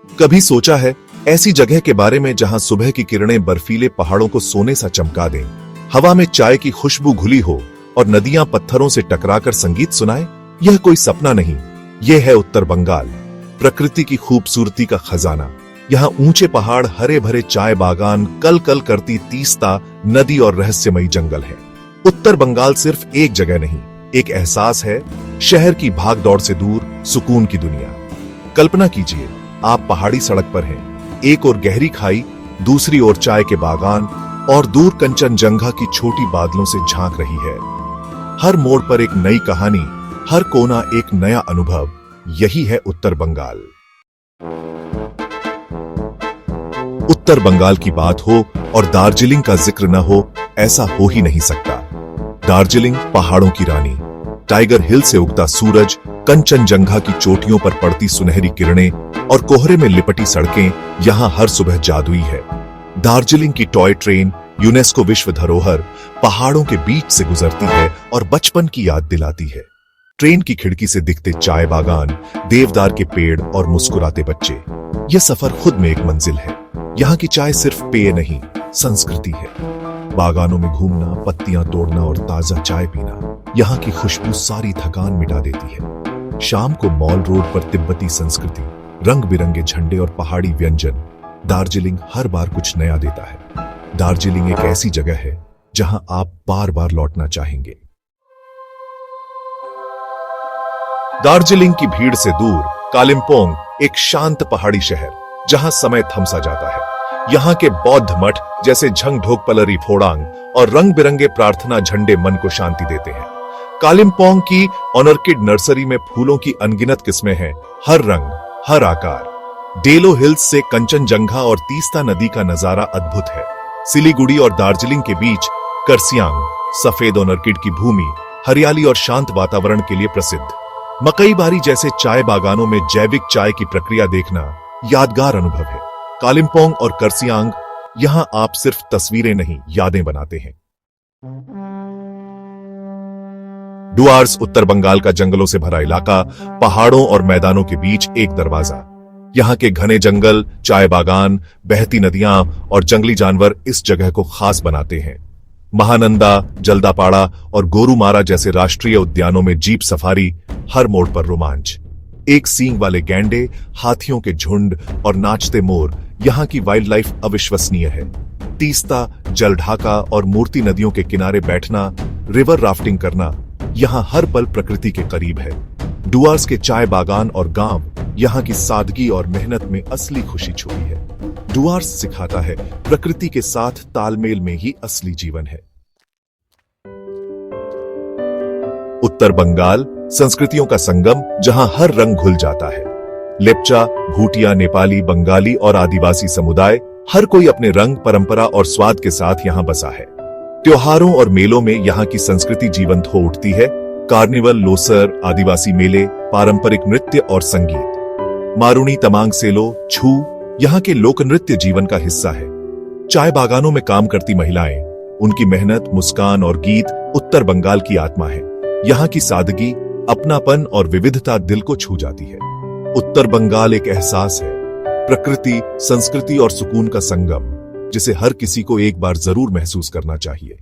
कभी सोचा है ऐसी जगह के बारे में जहां सुबह की किरणें बर्फीले पहाड़ों को सोने सा चमका दें, हवा में चाय की खुशबू घुली हो और नदियां पत्थरों से टकराकर संगीत सुनाए? यह कोई सपना नहीं, यह है उत्तर बंगाल, प्रकृति की खूबसूरती का खजाना। यहाँ ऊंचे पहाड़, हरे भरे चाय बागान, कल कल करती तीस्ता नदी और रहस्यमयी जंगल है। उत्तर बंगाल सिर्फ एक जगह नहीं, एक एहसास है, शहर की भाग दौड़ से दूर सुकून की दुनिया। कल्पना कीजिए, आप पहाड़ी सड़क पर हैं, एक ओर गहरी खाई, दूसरी ओर चाय के बागान और दूर कंचनजंगा की छोटी बादलों से झांक रही है। हर मोड़ पर एक नई कहानी, हर कोना एक नया अनुभव। यही है उत्तर बंगाल। उत्तर बंगाल की बात हो और दार्जिलिंग का जिक्र न हो, ऐसा हो ही नहीं सकता। दार्जिलिंग पहाड़ों की रानी, टाइगर हिल से उगता सूरज, कंचनजंगा की चोटियों पर पड़ती सुनहरी किरणें और कोहरे में लिपटी सड़कें, यहां हर सुबह जादुई है। दार्जिलिंग की टॉय ट्रेन, यूनेस्को विश्व धरोहर, पहाड़ों के बीच से गुजरती है और बचपन की याद दिलाती है। ट्रेन की खिड़की से दिखते चाय बागान, देवदार के पेड़ और मुस्कुराते बच्चे, यह सफर खुद में एक मंजिल है। यहाँ की चाय सिर्फ पेय नहीं, संस्कृति है। बागानों में घूमना, पत्तियां तोड़ना और ताजा चाय पीना, यहाँ की खुशबू सारी थकान मिटा देती है। शाम को मॉल रोड पर तिब्बती संस्कृति, रंग बिरंगे झंडे और पहाड़ी व्यंजन, दार्जिलिंग हर बार कुछ नया देता है। दार्जिलिंग एक ऐसी जगह है जहां आप बार बार लौटना चाहेंगे। दार्जिलिंग की भीड़ से दूर कालिम्पोंग एक शांत पहाड़ी शहर, जहां समय थम सा जाता है। यहाँ के बौद्ध मठ जैसे झंगढोकपलरी फोड़ांग और रंग बिरंगे प्रार्थना झंडे मन को शांति देते हैं। कालिम्पोंग की ऑर्किड नर्सरी में फूलों की अनगिनत किस्में हैं, हर रंग, हर आकार। डेलो हिल्स से कंचनजंगा और तीस्ता नदी का नजारा अद्भुत है। सिलीगुड़ी और दार्जिलिंग के बीच करसियांग, सफेद ऑर्किड की भूमि, हरियाली और शांत वातावरण के लिए प्रसिद्ध। मकई बारी जैसे चाय बागानों में जैविक चाय की प्रक्रिया देखना यादगार अनुभव है। कालिम्पोंग और करसियांग, यहां आप सिर्फ तस्वीरें नहीं, यादें बनाते हैं। डुआर्स उत्तर बंगाल का जंगलों से भरा इलाका, पहाड़ों और मैदानों के बीच एक दरवाजा। यहाँ के घने जंगल, चाय बागान, बहती नदियां और जंगली जानवर इस जगह को खास बनाते हैं। महानंदा, जल्दापाड़ा और गोरुमारा जैसे राष्ट्रीय उद्यानों में जीप सफारी, हर मोड़ पर रोमांच। एक सींग वाले गैंडे, हाथियों के झुंड और नाचते मोर, यहाँ की वाइल्ड लाइफ अविश्वसनीय है। तीस्ता, जलढाका और मूर्ति नदियों के किनारे बैठना, रिवर राफ्टिंग करना, यहाँ हर पल प्रकृति के करीब है। डुआर्स के चाय बागान और गांव, यहाँ की सादगी और मेहनत में असली खुशी छुपी है। डुआर्स सिखाता है, प्रकृति के साथ तालमेल में ही असली जीवन है। उत्तर बंगाल संस्कृतियों का संगम, जहां हर रंग घुल जाता है। लेप्चा, भूटिया, नेपाली, बंगाली और आदिवासी समुदाय, हर कोई अपने रंग, परंपरा और स्वाद के साथ यहां बसा है। त्योहारों और मेलों में यहाँ की संस्कृति जीवंत हो उठती है। कार्निवल, लोसर, आदिवासी मेले, पारंपरिक नृत्य और संगीत। मारुनी, तमांग सेलो, छू, यहाँ के लोक नृत्य जीवन का हिस्सा है। चाय बागानों में काम करती महिलाएं, उनकी मेहनत, मुस्कान और गीत उत्तर बंगाल की आत्मा है। यहाँ की सादगी, अपनापन और विविधता दिल को छू जाती है। उत्तर बंगाल एक एहसास है, प्रकृति, संस्कृति और सुकून का संगम, जिसे हर किसी को एक बार जरूर महसूस करना चाहिए।